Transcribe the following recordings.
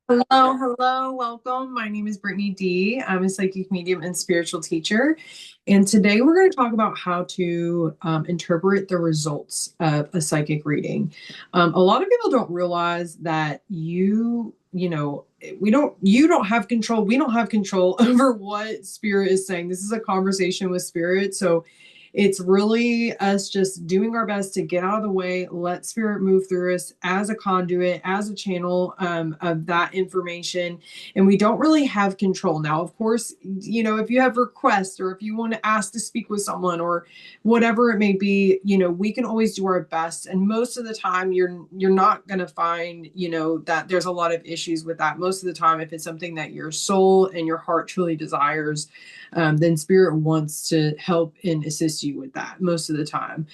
Hello, welcome. My name is Brittany D. I'm a psychic medium and spiritual teacher. And today we're going to talk about how to interpret the results of a psychic reading. A lot of people don't realize that you don't have control. We don't have control over what spirit is saying. This is a conversation with spirit. So it's really us just doing our best to get out of the way, let spirit move through us as a conduit, as a channel of that information. And we don't really have control. Now, of course, if you have requests or if you want to ask to speak with someone or whatever it may be, we can always do our best. And most of the time, you're not going to find, that there's a lot of issues with that. Most of the time, if it's something that your soul and your heart truly desires, then spirit wants to help and assist you with that most of the time.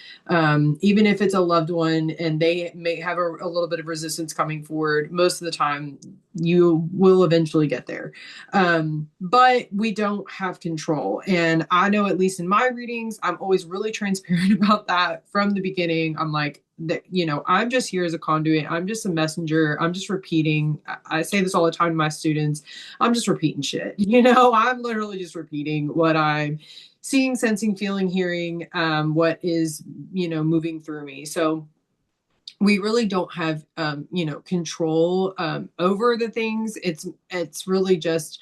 Even if it's a loved one and they may have a little bit of resistance coming forward, most of the time you will eventually get there. But we don't have control. And I know, at least in my readings, I'm always really transparent about that from the beginning. I'm like, that, I'm just here as a conduit. I'm just a messenger. I'm just repeating. I say this all the time to my students. I'm just repeating shit. I'm literally just repeating what I'm seeing, sensing, feeling, hearing, what is, moving through me. So we really don't have, control over the things. It's really just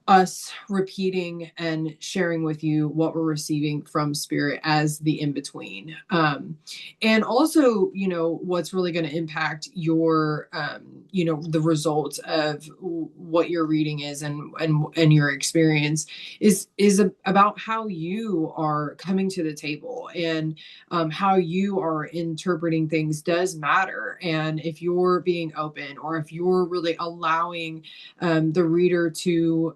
us repeating and sharing with you what we're receiving from spirit as the in between. And also, what's really going to impact your, the results of what your reading is and your experience is about how you are coming to the table, and how you are interpreting things does matter. And if you're being open, or if you're really allowing the reader to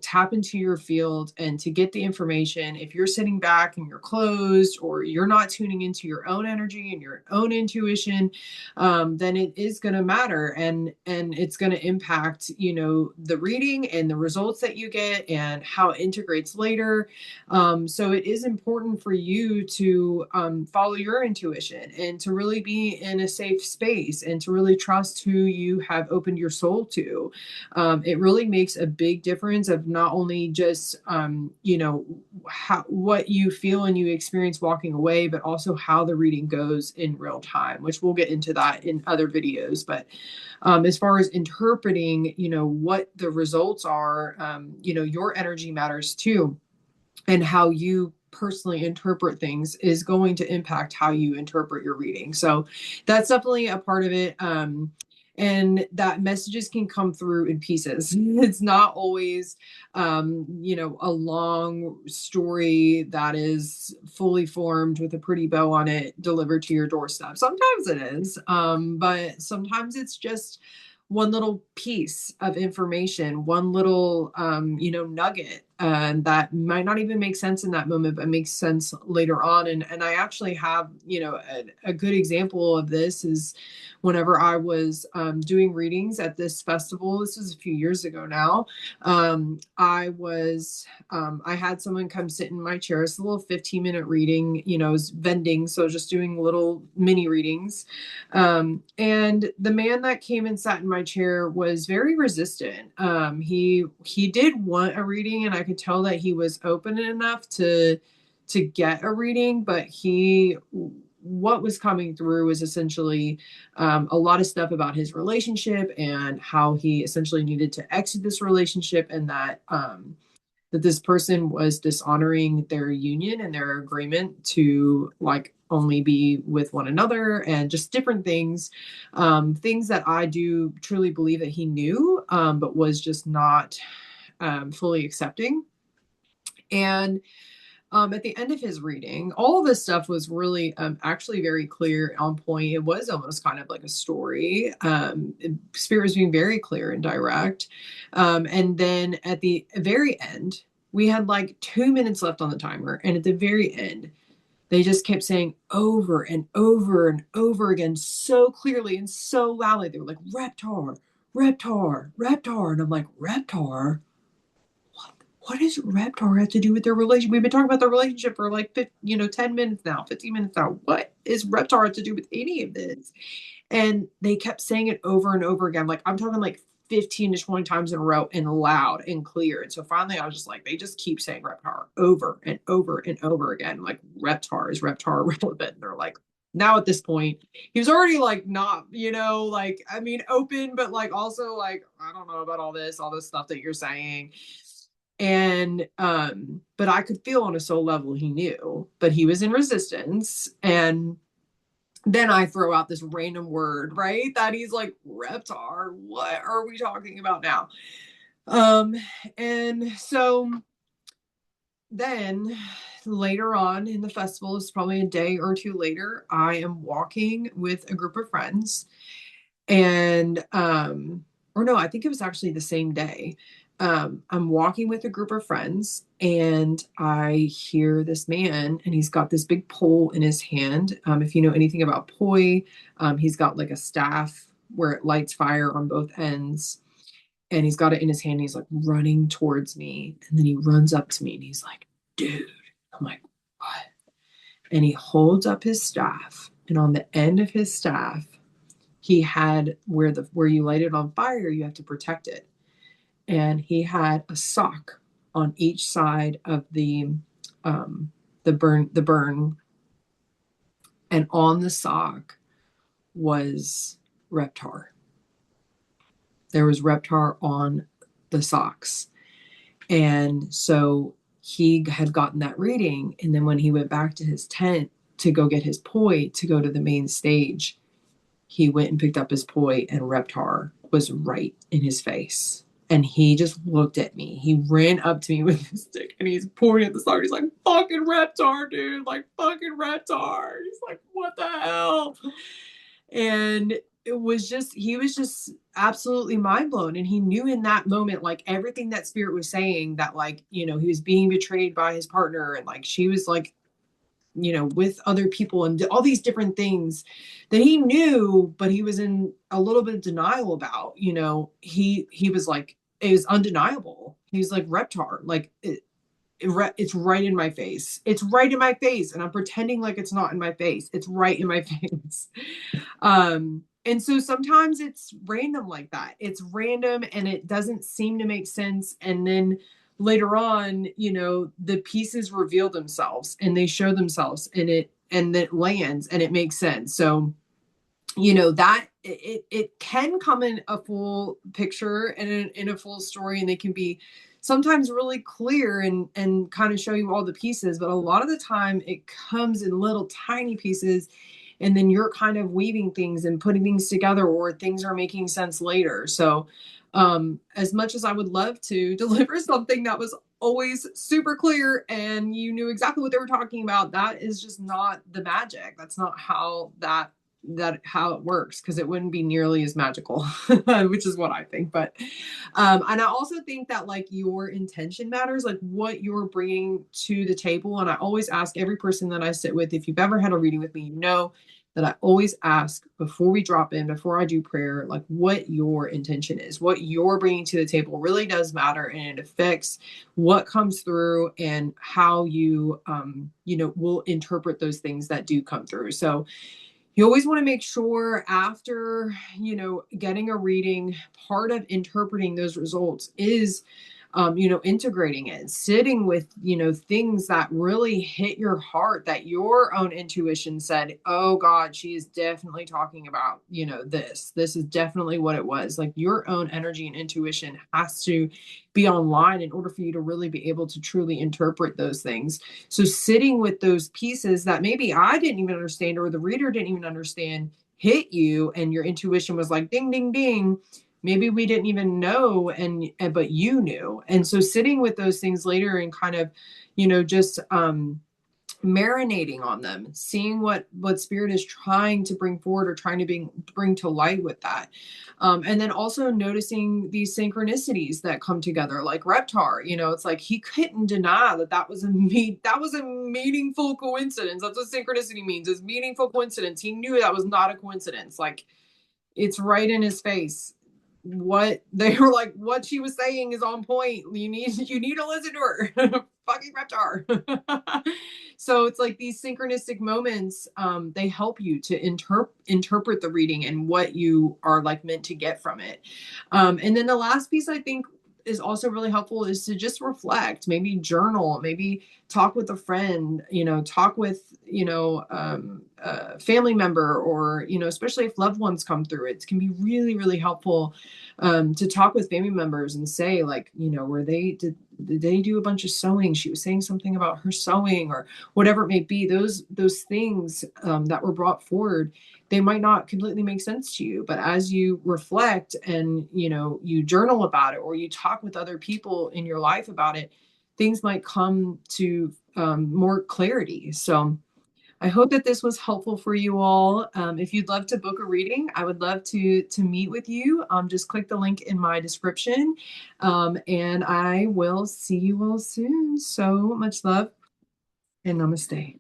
tap into your field and to get the information. If you're sitting back and you're closed, or you're not tuning into your own energy and your own intuition, then it is going to matter, and it's going to impact the reading and the results that you get and how it integrates later. So it is important for you to follow your intuition and to really be in a safe space and to really trust who you have opened your soul to. It really makes a big difference of not only just what you feel and you experience walking away, but also how the reading goes in real time, which we'll get into that in other videos. But as far as interpreting what the results are, your energy matters too, and how you personally interpret things is going to impact how you interpret your reading. So that's definitely a part of it. And that messages can come through in pieces. It's not always, a long story that is fully formed with a pretty bow on it delivered to your doorstep. Sometimes it is, but sometimes it's just one little piece of information, one little, nugget that might not even make sense in that moment, but makes sense later on. And I actually have, a good example of this is whenever I was doing readings at this festival. This was a few years ago now. I had someone come sit in my chair. It's a little 15-minute reading, it was vending. So just doing little mini readings. And the man that came and sat in my chair was very resistant. He did want a reading, and I could tell that he was open enough to get a reading, but what was coming through was essentially a lot of stuff about his relationship and how he essentially needed to exit this relationship, and that this person was dishonoring their union and their agreement to like only be with one another, and just different things, things that I do truly believe that he knew, but was just not fully accepting. And at the end of his reading, all of this stuff was really actually very clear, on point. It was almost kind of like a story. Spirit was being very clear and direct. And then at the very end, we had like 2 minutes left on the timer. And at the very end, they just kept saying over and over and over again, so clearly and so loudly. They were like, Reptar, Reptar, Reptar. And I'm like, Reptar? What does Reptar have to do with their relationship? We've been talking about their relationship for like 10 minutes now, 15 minutes now. What is Reptar have to do with any of this? And they kept saying it over and over again. Like, I'm talking like 15 to 20 times in a row and loud and clear. And so finally I was just like, they just keep saying Reptar over and over and over again. Like, Reptar is Reptar relevant? And they're like, now at this point, he was already like not, like, I mean, open, but like also like, I don't know about all this stuff that you're saying. And but I could feel on a soul level he knew, but he was in resistance. And then I throw out this random word, right? That he's like, Reptar, what are we talking about now? Um, and so then later on in the festival, it's probably a day or two later, I am walking with a group of friends. And or no, I think it was actually the same day. I'm walking with a group of friends and I hear this man and he's got this big pole in his hand. If you know anything about poi, he's got like a staff where it lights fire on both ends. And he's got it in his hand. And he's like running towards me. And then he runs up to me and he's like, dude. I'm like, what? And he holds up his staff. And on the end of his staff, he had where you light it on fire, you have to protect it. And he had a sock on each side of the burn, and on the sock was Reptar. There was Reptar on the socks. And so he had gotten that reading. And then when he went back to his tent to go get his poi to go to the main stage, he went and picked up his poi and Reptar was right in his face. And he just looked at me. He ran up to me with his stick and he's pointing at the star. He's like, fucking Reptar, dude. Like, fucking Reptar. He's like, what the hell? And he was just absolutely mind blown. And he knew in that moment, like everything that spirit was saying, that like, he was being betrayed by his partner. And like, she was like, with other people and all these different things that he knew, but he was in a little bit of denial about, he was like, it was undeniable. He's like, Reptar, like it's right in my face. It's right in my face. And I'm pretending like it's not in my face. It's right in my face. And so sometimes it's random like that. It's random and it doesn't seem to make sense. And then later on, the pieces reveal themselves and they show themselves and it lands and it makes sense. So, that it can come in a full picture and in a full story, and they can be sometimes really clear and kind of show you all the pieces. But a lot of the time it comes in little tiny pieces, and then you're kind of weaving things and putting things together, or things are making sense later. So as much as I would love to deliver something that was always super clear and you knew exactly what they were talking about, that is just not the magic. That's not how how it works, because it wouldn't be nearly as magical, which is what I think. But and I also think that like your intention matters, like what you're bringing to the table. And I always ask every person that I sit with, if you've ever had a reading with me, that I always ask before we drop in, before I do prayer, like what your intention is, what you're bringing to the table really does matter, and it affects what comes through and how you will interpret those things that do come through. So you always want to make sure after, getting a reading, part of interpreting those results is, integrating it, sitting with, things that really hit your heart, that your own intuition said, oh God, she is definitely talking about, this is definitely what it was. Like your own energy and intuition has to be online in order for you to really be able to truly interpret those things. So sitting with those pieces that maybe I didn't even understand, or the reader didn't even understand, hit you, and your intuition was like, ding, ding, ding. Maybe we didn't even know, but you knew. And so sitting with those things later and kind of, just marinating on them, seeing what spirit is trying to bring forward or trying to bring to light with that. And then also noticing these synchronicities that come together, like Reptar, it's like he couldn't deny that was a meaningful coincidence. That's what synchronicity means, is meaningful coincidence. He knew that was not a coincidence. Like it's right in his face. What they were like, what she was saying is on point. You need to listen to her. fucking reptar. So it's like these synchronistic moments, they help you to interpret the reading and what you are like meant to get from it. And then the last piece I think is also really helpful is to just reflect, maybe journal, maybe talk with a friend, talk with, a family member, or, especially if loved ones come through, it can be really, really helpful to talk with family members and say, like, did they do a bunch of sewing? She was saying something about her sewing, or whatever it may be. Those things that were brought forward, they might not completely make sense to you, but as you reflect and you journal about it, or you talk with other people in your life about it, things might come to more clarity. So I hope that this was helpful for you all. If you'd love to book a reading, I would love to meet with you. Just click the link in my description, and I will see you all soon. So much love, and namaste.